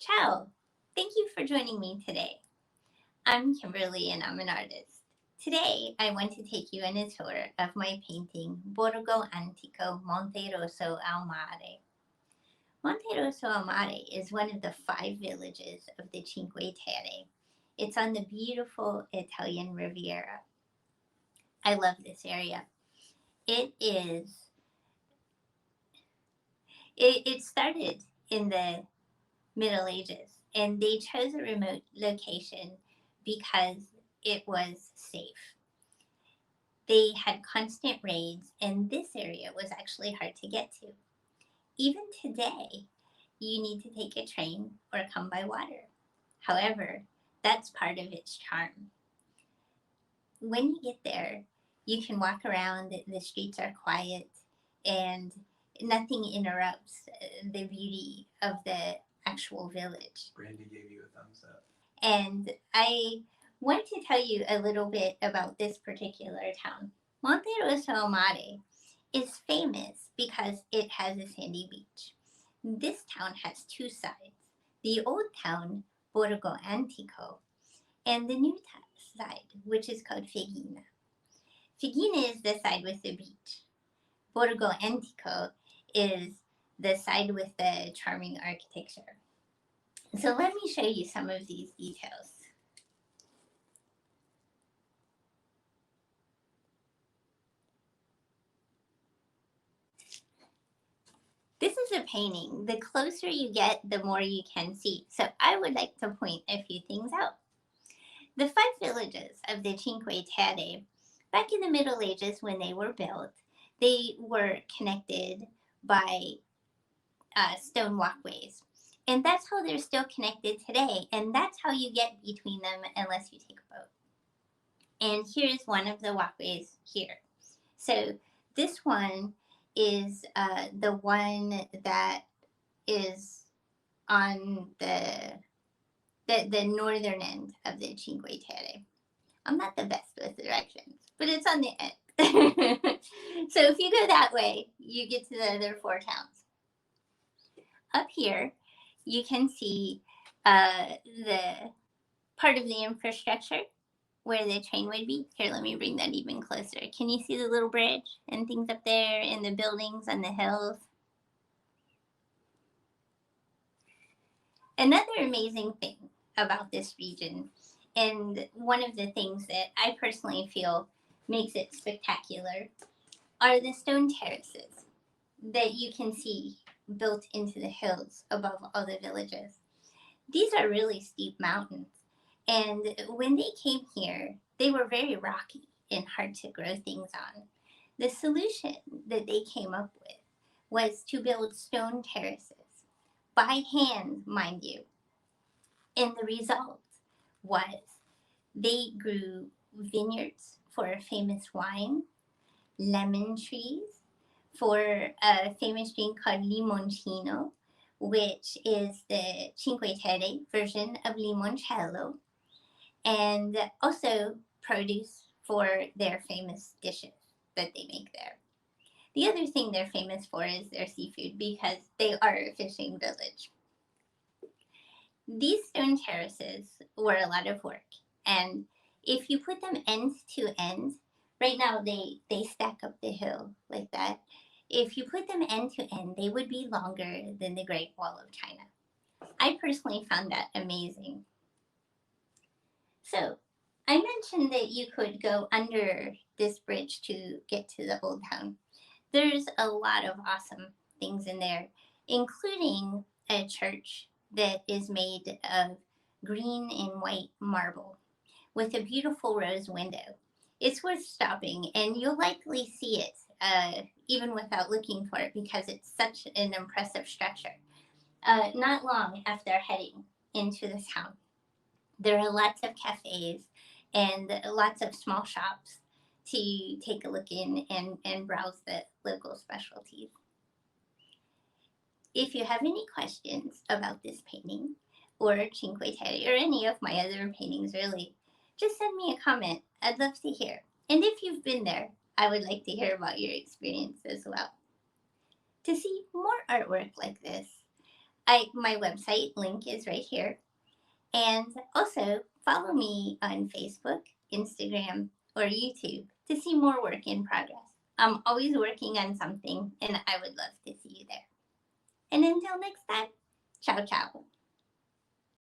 Ciao! Thank you for joining me today. I'm Kimberly and I'm an artist. Today, I want to take you on a tour of my painting Borgo Antico, Monterosso al Mare. Monterosso al Mare is one of the 5 villages of the Cinque Terre. It's on the beautiful Italian Riviera. I love this area. It is, it started in the Middle Ages, and they chose a remote location because it was safe. They had constant raids, and this area was actually hard to get to. Even today, you need to take a train or come by water. However, that's part of its charm. When you get there, you can walk around, the streets are quiet, and nothing interrupts the beauty of the actual village. Brandy gave you a thumbs up. And I want to tell you a little bit about this particular town. Monterosso al Mare is famous because it has a sandy beach. This town has 2 sides: the old town, Borgo Antico, and the new side, which is called Fegina. Fegina is the side with the beach. Borgo Antico is the side with the charming architecture. So let me show you some of these details. This is a painting. The closer you get, the more you can see. So I would like to point a few things out. The 5 villages of the Cinque Terre, back in the Middle Ages when they were built, they were connected by stone walkways. And that's how they're still connected today. And that's how you get between them unless you take a boat. And here's one of the walkways here. So this one is the one that is on the northern end of the Cinque Terre. I'm not the best with directions, but it's on the end. So if you go that way, you get to the other 4 towns. Up here, you can see the part of the infrastructure where the train would be. Here, let me bring that even closer. Can you see the little bridge and things up there and the buildings on the hills? Another amazing thing about this region, and one of the things that I personally feel makes it spectacular, are the stone terraces that you can see built into the hills above all the villages. These are really steep mountains, and when they came here, they were very rocky and hard to grow things on. The solution that they came up with was to build stone terraces, by hand, mind you. And the result was they grew vineyards for a famous wine, lemon trees for a famous drink called limoncino, which is the Cinque Terre version of limoncello, and also produce for their famous dishes that they make there. The other thing they're famous for is their seafood because they are a fishing village. These stone terraces were a lot of work, and if you put them end to end, right now they stack up the hill like that. If you put them end to end, they would be longer than the Great Wall of China. I personally found that amazing. So I mentioned that you could go under this bridge to get to the old town. There's a lot of awesome things in there, including a church that is made of green and white marble with a beautiful rose window. It's worth stopping, and you'll likely see it even without looking for it because it's such an impressive structure. Not long after heading into the town, there are lots of cafes and lots of small shops to take a look in and browse the local specialties. If you have any questions about this painting or Cinque Terre or any of my other paintings really, just send me a comment. I'd love to hear. And if you've been there, I would like to hear about your experience as well. To see more artwork like this, My website link is right here. And also follow me on Facebook, Instagram, or YouTube to see more work in progress. I'm always working on something, and I would love to see you there. And until next time, ciao, ciao.